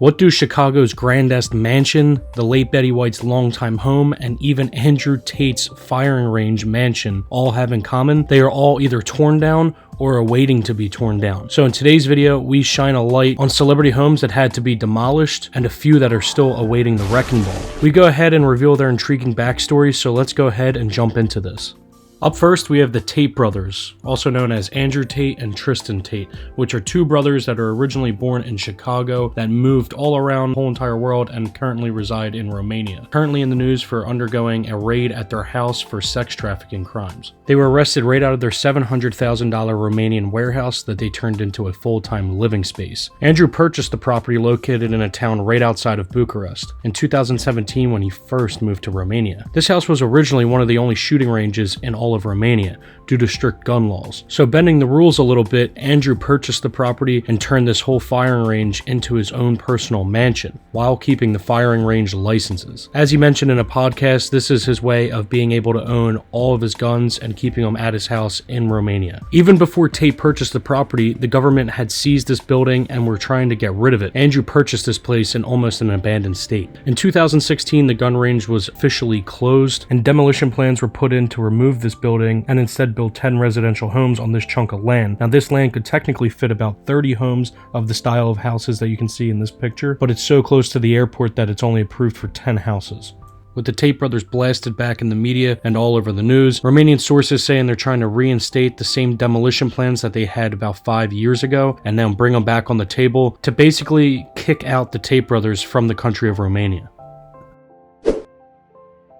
What do Chicago's grandest mansion, the late Betty White's longtime home, and even Andrew Tate's firing range mansion all have in common? They are all either torn down or are waiting to be torn down. So in today's video, we shine a light on celebrity homes that had to be demolished and a few that are still awaiting the wrecking ball. We go ahead and reveal their intriguing backstories, so let's go ahead and jump into this. Up first, we have the Tate brothers, also known as Andrew Tate and Tristan Tate, which are two brothers that are originally born in Chicago that moved all around the whole entire world and currently reside in Romania. Currently in the news for undergoing a raid at their house for sex trafficking crimes. They were arrested right out of their $700,000 Romanian warehouse that they turned into a full-time living space. Andrew purchased the property located in a town right outside of Bucharest in 2017 when he first moved to Romania. This house was originally one of the only shooting ranges in all of Romania due to strict gun laws. So bending the rules a little bit, Andrew purchased the property and turned this whole firing range into his own personal mansion while keeping the firing range licenses. As he mentioned in a podcast, this is his way of being able to own all of his guns and keeping them at his house in Romania. Even before Tate purchased the property, the government had seized this building and were trying to get rid of it. Andrew purchased this place in almost an abandoned state. In 2016, the gun range was officially closed and demolition plans were put in to remove this building and instead build 10 residential homes on this chunk of land. Now this land could technically fit about 30 homes of the style of houses that you can see in this picture, but it's so close to the airport that it's only approved for 10 houses. With the Tate brothers blasted back in the media and all over the news, Romanian sources saying they're trying to reinstate the same demolition plans that they had about 5 years ago and then bring them back on the table to basically kick out the Tate brothers from the country of Romania.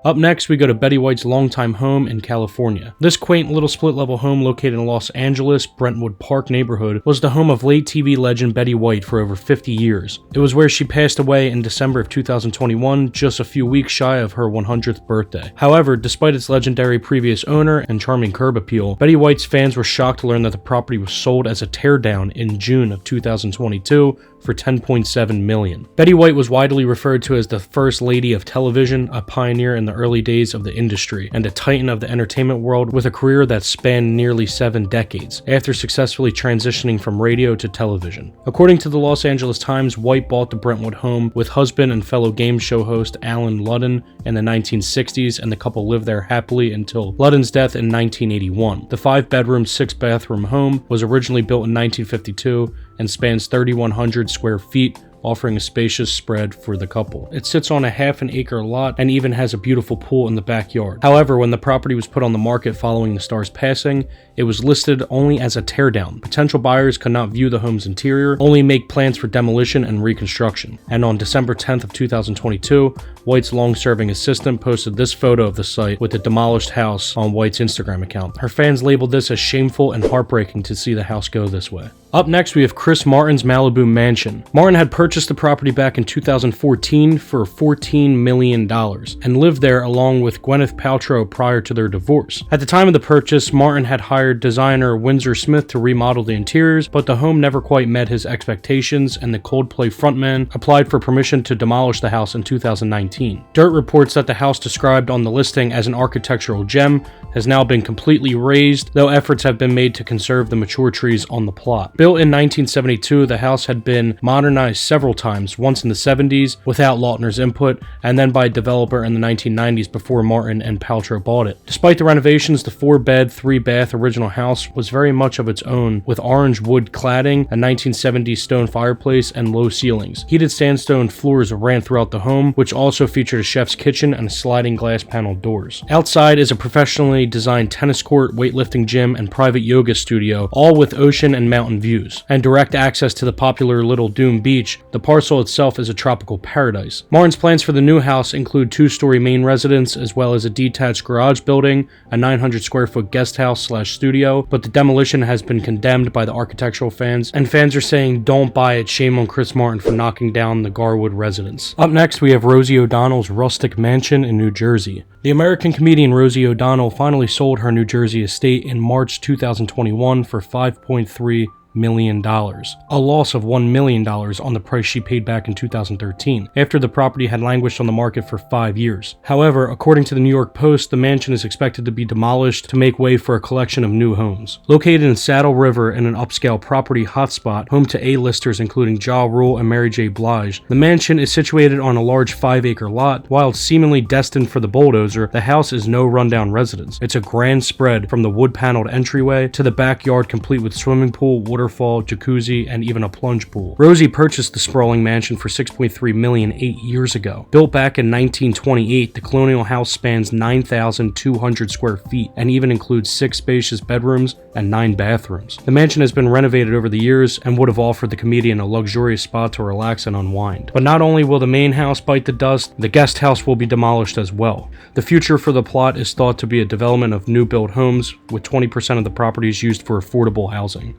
Up next, we go to Betty White's longtime home in California. This quaint little split-level home located in Los Angeles' Brentwood Park neighborhood was the home of late TV legend Betty White for over 50 years. It was where she passed away in December of 2021, just a few weeks shy of her 100th birthday. However, despite its legendary previous owner and charming curb appeal, Betty White's fans were shocked to learn that the property was sold as a teardown in June of 2022 for $10.7 million. Betty White was widely referred to as the first lady of television, a pioneer in the early days of the industry, and a titan of the entertainment world with a career that spanned nearly 7 decades, after successfully transitioning from radio to television. According to the Los Angeles Times, White bought the Brentwood home with husband and fellow game show host Alan Ludden in the 1960s, and the couple lived there happily until Ludden's death in 1981. The 5-bedroom, 6-bathroom home was originally built in 1952 and spans 3,100 square feet, offering a spacious spread for the couple. It sits on a half-an-acre lot and even has a beautiful pool in the backyard. However, when the property was put on the market following the star's passing, it was listed only as a teardown. Potential buyers could not view the home's interior, only make plans for demolition and reconstruction. And on December 10th of 2022, White's long-serving assistant posted this photo of the site with the demolished house on White's Instagram account. Her fans labeled this as shameful and heartbreaking to see the house go this way. Up next, we have Chris Martin's Malibu mansion. Martin had purchased the property back in 2014 for $14 million and lived there along with Gwyneth Paltrow prior to their divorce. At the time of the purchase, Martin had hired designer Windsor Smith to remodel the interiors, but the home never quite met his expectations and the Coldplay frontman applied for permission to demolish the house in 2019. Dirt reports that the house described on the listing as an architectural gem has now been completely razed, though efforts have been made to conserve the mature trees on the plot. Built in 1972, the house had been modernized several times, once in the 70s without Lautner's input, and then by a developer in the 1990s before Martin and Paltrow bought it. Despite the renovations, the 4-bed, 3-bath original house was very much of its own, with orange wood cladding, a 1970s stone fireplace, and low ceilings. Heated sandstone floors ran throughout the home, which also featured a chef's kitchen and sliding glass panel doors. Outside is a professionally designed tennis court, weightlifting gym, and private yoga studio, all with ocean and mountain views, and direct access to the popular Little Doom Beach. The parcel itself is a tropical paradise. Martin's plans for the new house include 2-story main residence as well as a detached garage building, a 900 square foot guest house / studio, but the demolition has been condemned by the architectural fans, and fans are saying don't buy it, shame on Chris Martin for knocking down the Garwood residence. Up next, we have Rosie O'Donnell's rustic mansion in New Jersey. The American comedian Rosie O'Donnell finally sold her New Jersey estate in March 2021 for $5.3 million, a loss of $1 million on the price she paid back in 2013, after the property had languished on the market for 5 years. However, according to the New York Post, the mansion is expected to be demolished to make way for a collection of new homes. Located in Saddle River in an upscale property hotspot, home to A-listers including Ja Rule and Mary J. Blige, the mansion is situated on a large 5-acre lot. While seemingly destined for the bulldozer, the house is no rundown residence. It's a grand spread from the wood-paneled entryway to the backyard, complete with swimming pool, waterfall, jacuzzi, and even a plunge pool. Rosie purchased the sprawling mansion for $6.3 million 8 years ago. Built back in 1928, the colonial house spans 9,200 square feet and even includes 6 spacious bedrooms and 9 bathrooms. The mansion has been renovated over the years and would have offered the comedian a luxurious spot to relax and unwind. But not only will the main house bite the dust, the guest house will be demolished as well. The future for the plot is thought to be a development of new built homes, with 20% of the properties used for affordable housing.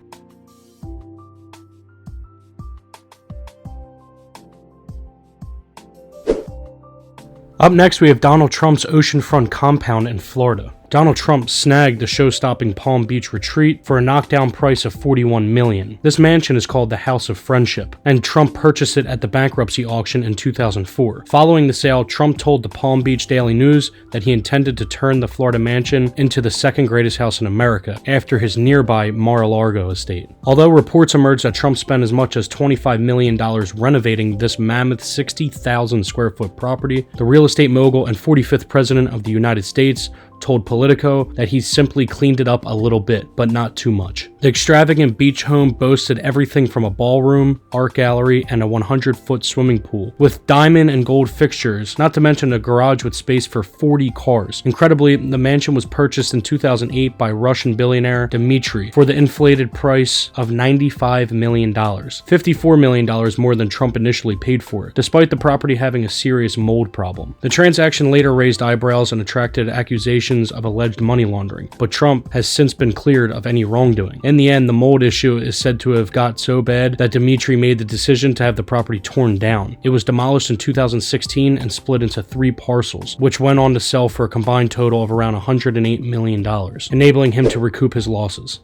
Up next, we have Donald Trump's oceanfront compound in Florida. Donald Trump snagged the show-stopping Palm Beach retreat for a knockdown price of $41 million. This mansion is called the House of Friendship, and Trump purchased it at the bankruptcy auction in 2004. Following the sale, Trump told the Palm Beach Daily News that he intended to turn the Florida mansion into the second greatest house in America, after his nearby Mar-a-Lago estate. Although reports emerged that Trump spent as much as $25 million renovating this mammoth 60,000 square foot property, the real estate mogul and 45th president of the United States told Politico that he simply cleaned it up a little bit, but not too much. The extravagant beach home boasted everything from a ballroom, art gallery, and a 100-foot swimming pool, with diamond and gold fixtures, not to mention a garage with space for 40 cars. Incredibly, the mansion was purchased in 2008 by Russian billionaire Dmitry for the inflated price of $95 million, $54 million more than Trump initially paid for it, despite the property having a serious mold problem. The transaction later raised eyebrows and attracted accusations of alleged money laundering, but Trump has since been cleared of any wrongdoing. In the end, the mold issue is said to have got so bad that Dmitry made the decision to have the property torn down. It was demolished in 2016 and split into 3 parcels, which went on to sell for a combined total of around $108 million, enabling him to recoup his losses.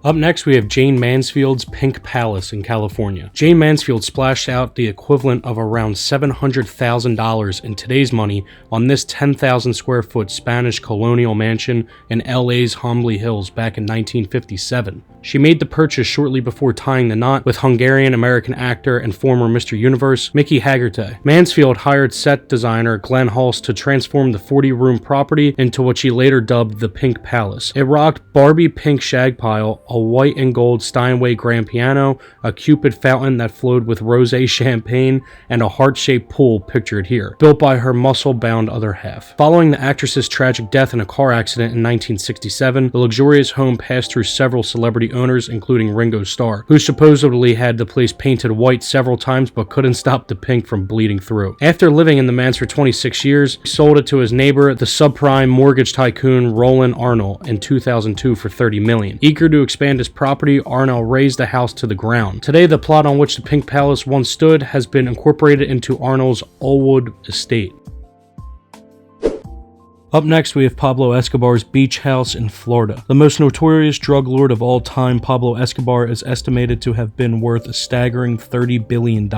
Up next, we have JAYNE Mansfield's Pink Palace in California. JAYNE Mansfield splashed out the equivalent of around $700,000 in today's money on this 10,000 square foot Spanish colonial mansion in LA's Homley Hills back in 1957. She made the purchase shortly before tying the knot with Hungarian-American actor and former Mr. Universe Mickey Haggerty. Mansfield hired set designer Glenn Hulse to transform the 40-room property into what she later dubbed the Pink Palace. It rocked Barbie pink shag pile, a white and gold Steinway grand piano, a Cupid fountain that flowed with rosé champagne, and a heart-shaped pool pictured here, built by her muscle-bound other half. Following the actress's tragic death in a car accident in 1967, the luxurious home passed through several celebrity owners, including Ringo Starr, who supposedly had the place painted white several times but couldn't stop the pink from bleeding through. After living in the manse for 26 years, he sold it to his neighbor, the subprime mortgage tycoon Roland Arnold, in 2002 for $30 million. Eager to expand his property, Arnold razed the house to the ground. Today, the plot on which the Pink Palace once stood has been incorporated into Arnold's Allwood estate. Up next, we have Pablo Escobar's beach house in Florida. The most notorious drug lord of all time, Pablo Escobar is estimated to have been worth a staggering $30 billion.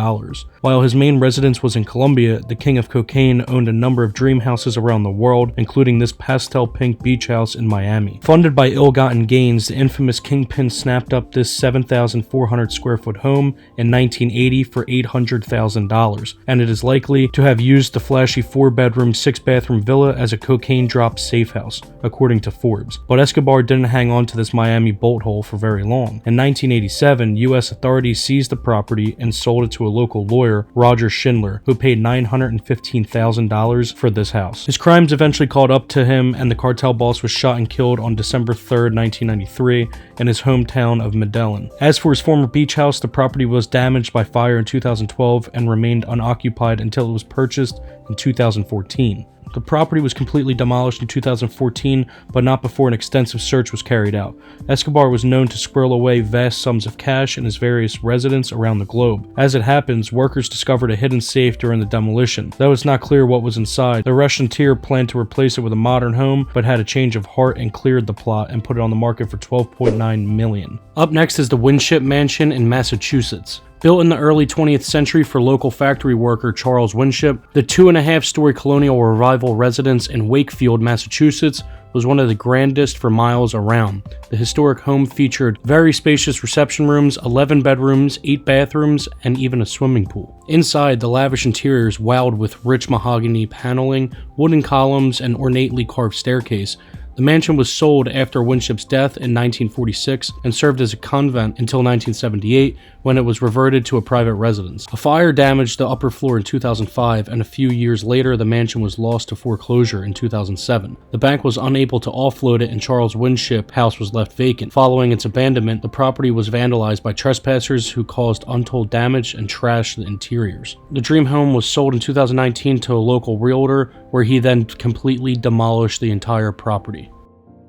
While his main residence was in Colombia, the king of cocaine owned a number of dream houses around the world, including this pastel pink beach house in Miami. Funded by ill-gotten gains, the infamous kingpin snapped up this 7,400 square foot home in 1980 for $800,000, and it is likely to have used the flashy 4-bedroom, 6-bathroom villa as a cocaine drop safe house, according to Forbes. But Escobar didn't hang on to this Miami bolt hole for very long. In 1987, U.S. authorities seized the property and sold it to a local lawyer, Roger Schindler, who paid $915,000 for this house. His crimes eventually caught up to him, and the cartel boss was shot and killed on December 3rd, 1993, in his hometown of Medellin. As for his former beach house, the property was damaged by fire in 2012 and remained unoccupied until it was purchased in 2014. The property was completely demolished in 2014, but not before an extensive search was carried out. Escobar was known to squirrel away vast sums of cash in his various residences around the globe. As it happens, workers discovered a hidden safe during the demolition. Though it's not clear what was inside, the restaurateur planned to replace it with a modern home, but had a change of heart and cleared the plot and put it on the market for $12.9 million. Up next is the Winship Mansion in Massachusetts. Built in the early 20th century for local factory worker Charles Winship, the 2.5-story colonial revival residence in Wakefield, Massachusetts was one of the grandest for miles around. The historic home featured very spacious reception rooms, 11 bedrooms, 8 bathrooms, and even a swimming pool. Inside, the lavish interiors wowed with rich mahogany paneling, wooden columns, and ornately carved staircase. The mansion was sold after Winship's death in 1946 and served as a convent until 1978, when it was reverted to a private residence. A fire damaged the upper floor in 2005, and a few years later the mansion was lost to foreclosure in 2007. The bank was unable to offload it and Charles Winship house was left vacant. Following its abandonment, the property was vandalized by trespassers who caused untold damage and trashed the interiors. The dream home was sold in 2019 to a local realtor, where he then completely demolished the entire property.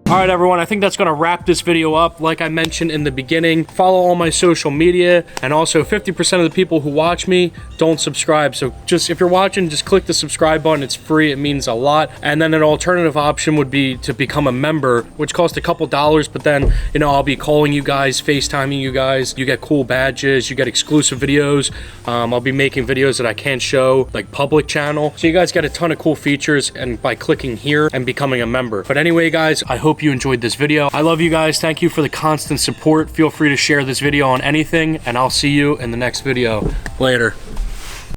Alright everyone, I think that's going to wrap this video up. Like I mentioned in the beginning, follow all my social media, and also 50% of the people who watch me don't subscribe. So just, if you're watching, just click the subscribe button. It's free, it means a lot. And then an alternative option would be to become a member, which costs a couple dollars, but then, you know, I'll be calling you guys, FaceTiming you guys. You get cool badges, you get exclusive videos. I'll be making videos that I can't show, like public channel. So you guys get a ton of cool features and by clicking here and becoming a member. But anyway guys, I hope you enjoyed this video. I love you guys. Thank you for the constant support. Feel free to share this video on anything, and I'll see you in the next video. Later.